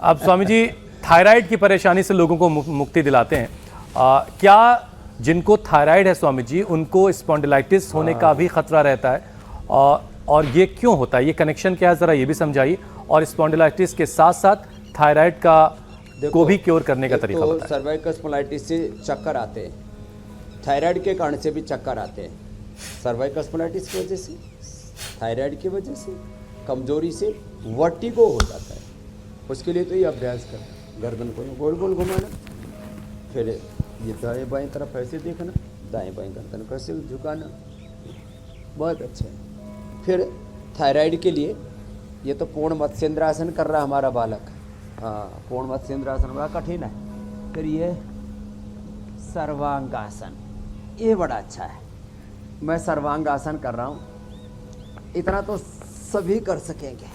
अब स्वामी जी थायराइड की परेशानी से लोगों को मुक्ति दिलाते हैं। क्या जिनको थायराइड है स्वामी जी उनको स्पॉन्डिलाइटिस होने का भी खतरा रहता है? और ये क्यों होता है, ये कनेक्शन क्या है, ज़रा ये भी समझाइए। और स्पॉन्डिलाइटिस के साथ साथ थायराइड का को भी क्योर करने का तरीका बताएं। सर्वाइकल स्पॉन्डिलाइटिस से चक्कर आते हैं, थायराइड के कारण से भी चक्कर आते हैं। सर्वाइकल स्पॉन्डिलाइटिस की वजह से, थायराइड की वजह से, कमजोरी से वर्टिगो हो जाता है। उसके लिए तो ये अभ्यास कर, गर्दन को गोल गोल घुमाना, फिर ये दाएं बाएं तरफ ऐसे देखना, दाएं बाएं गर्दन को ऐसे झुकाना, बहुत अच्छा है। फिर थायराइड के लिए ये तो पूर्ण मत्स्येंद्रासन कर रहा हमारा बालक। हाँ, पूर्ण मत्स्येंद्रासन बड़ा कठिन है। फिर ये सर्वांगासन, ये बड़ा अच्छा है। मैं सर्वांगासन कर रहा हूँ, इतना तो सभी कर सकेंगे।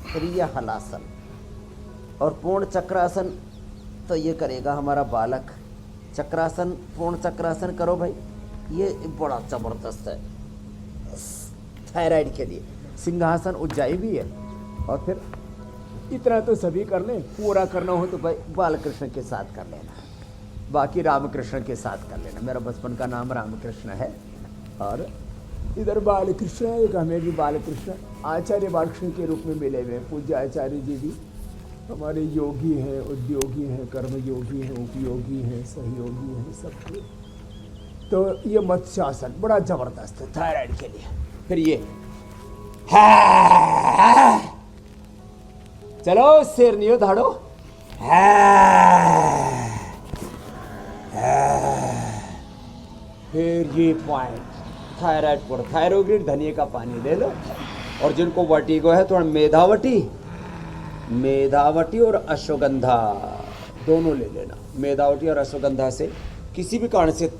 फिर ये हलासन और पूर्ण चक्रासन तो ये करेगा हमारा बालक। चक्रासन, पूर्ण चक्रासन करो भाई, ये बड़ा ज़बरदस्त है थायराइड के लिए। सिंहासन ऊंचाई भी है। और फिर इतना तो सभी कर लें, पूरा करना हो तो भाई बालकृष्ण के साथ कर लेना, बाकी रामकृष्ण के साथ कर लेना। मेरा बचपन का नाम रामकृष्ण है और इधर बालकृष्ण है। एक हमें भी बालकृष्ण आचार्य बालकृष्ण के रूप में मिले हुए हैं। पूज्य आचार्य जी भी हमारे योगी हैं, उद्योगी हैं, कर्मयोगी हैं, उपयोगी हैं, सहयोगी हैं, सब। तो ये मत्स्यासन बड़ा जबरदस्त है थायराइड के लिए। फिर ये चलो शेरनियो धाड़ो, फिर ये पॉइंट थायराइड पर थायरोग्रिड, धनिया का पानी ले लो। और जिनको वर्टिगो है थोड़ा मेधावटी और अश्वगंधा दोनों ले लेना। मेधावटी और अश्वगंधा से किसी भी कारण से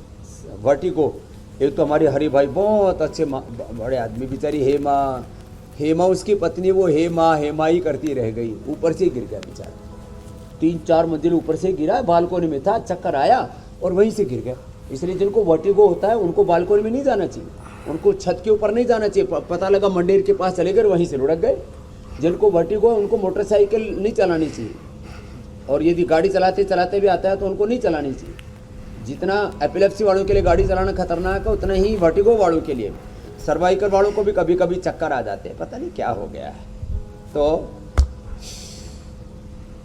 वर्टिगो, एक तो हमारी हरि भाई बहुत अच्छे बड़े आदमी, बेचारी हेमा उसकी पत्नी, वो हेमा ही करती रह गई, ऊपर से गिर गया बेचारा। 3-4 मंजिल ऊपर से गिरा, बालकोनी में था, चक्कर आया और वहीं से गिर गया। इसलिए जिनको वर्टिगो होता है उनको बालकोनी में नहीं जाना चाहिए, उनको छत के ऊपर नहीं जाना चाहिए। पता लगा मंदिर के पास चले गए, वहीं से लुढ़क गए। जिनको वर्टिगो है उनको मोटरसाइकिल नहीं चलानी चाहिए, और यदि गाड़ी चलाते भी आता है तो उनको नहीं चलानी चाहिए। जितना एपिलेप्सी वालों के लिए गाड़ी चलाना खतरनाक है, उतना ही वर्टिगो वालों के लिए, सर्वाइकल वालों को भी कभी कभी चक्कर आ जाते हैं, पता नहीं क्या हो गया है। तो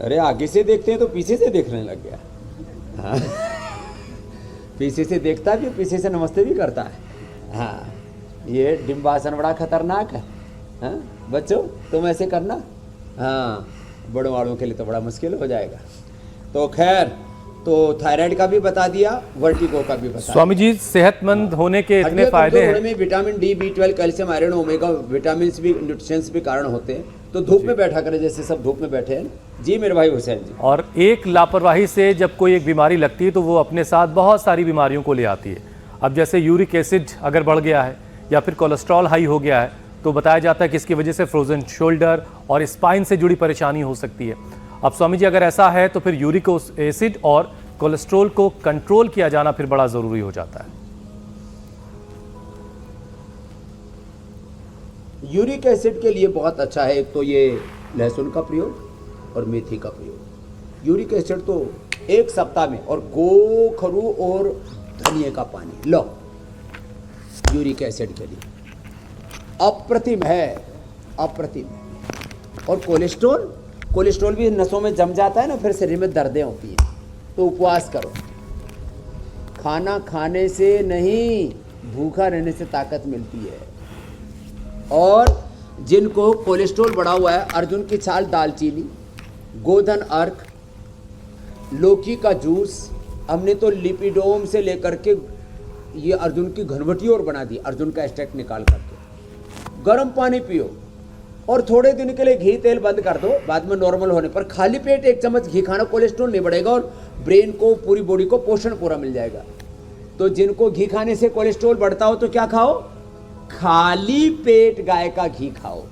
अरे आगे से देखते हैं तो पीछे से देखने लग गया। हाँ, पीछे से देखता भी, पीछे से नमस्ते भी करता है। हाँ, ये डिम्बासन बड़ा खतरनाक है। हाँ बच्चों, तुम ऐसे करना। हाँ, बड़ों वालों के लिए तो बड़ा मुश्किल हो जाएगा। तो खैर, तो थायराइड का भी बता दिया, वर्टिगो का भी बता दिया। स्वामी जी, सेहतमंद होने के इतने फायदे हैं। में vitamin D, B12, calcium, iron, omega vitamin भी, न्यूट्रिशंस भी कारण होते हैं। तो धूप में बैठा करें, जैसे सब धूप में बैठे हैं। जी मेरे भाई हुसैन जी। और एक लापरवाही से जब कोई एक बीमारी लगती है तो वो अपने साथ बहुत सारी बीमारियों को ले आती है। अब जैसे यूरिक एसिड अगर बढ़ गया है या फिर कोलेस्ट्रॉल हाई हो गया है, तो बताया जाता है कि इसकी वजह से फ्रोजन शोल्डर और स्पाइन से जुड़ी परेशानी हो सकती है। अब स्वामी जी, अगर ऐसा है तो फिर यूरिक एसिड और कोलेस्ट्रॉल को कंट्रोल किया जाना फिर बड़ा जरूरी हो जाता है। यूरिक एसिड के लिए बहुत अच्छा है, एक तो ये लहसुन का प्रयोग और मेथी का प्रयोग। यूरिक एसिड तो 1 सप्ताह में, और गोखरू और धनिया का पानी लो, यूरिक एसिड के लिए अप्रतिम है, अप्रतिम। और कोलेस्ट्रॉल भी नसों में जम जाता है ना, फिर शरीर में दर्दें होती हैं। तो उपवास करो, खाना खाने से नहीं, भूखा रहने से ताकत मिलती है। और जिनको कोलेस्ट्रॉल बढ़ा हुआ है, अर्जुन की छाल, दालचीनी, गोधन अर्क, लौकी का जूस, हमने तो लिपिडोम से लेकर के ये अर्जुन की घनवटी और बना दी, अर्जुन का एक्सट्रैक्ट निकाल करके। गर्म पानी पियो और थोड़े दिन के लिए घी तेल बंद कर दो, बाद में नॉर्मल होने पर खाली पेट 1 चम्मच घी खाना, कोलेस्ट्रॉल नहीं बढ़ेगा और ब्रेन को, पूरी बॉडी को पोषण पूरा मिल जाएगा। तो जिनको घी खाने से कोलेस्ट्रॉल बढ़ता हो तो क्या खाओ? खाली पेट गाय का घी खाओ।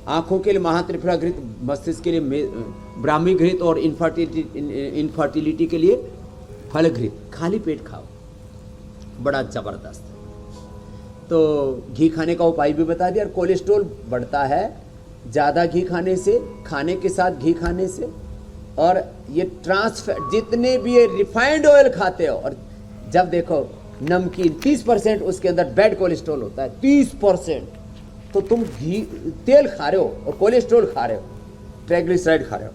आंखों के लिए महात्रिपुरा घृत, मस्तिष्क के लिए ब्राह्मी घृत और इनफर्टिलिटी के लिए फल घृत, खाली पेट खाओ, बड़ा जबरदस्त। तो घी खाने का उपाय भी बता दिया। और कोलेस्ट्रॉल बढ़ता है ज़्यादा घी खाने से, खाने के साथ घी खाने से, और ये ट्रांस फैट जितने भी ये रिफाइंड ऑयल खाते हो, और जब देखो नमकीन 30% उसके अंदर बैड कोलेस्ट्रॉल होता है, 30%, तो तुम घी तेल खा रहे हो और कोलेस्ट्रॉल खा रहे हो, ट्राइग्लिसराइड खा रहे हो।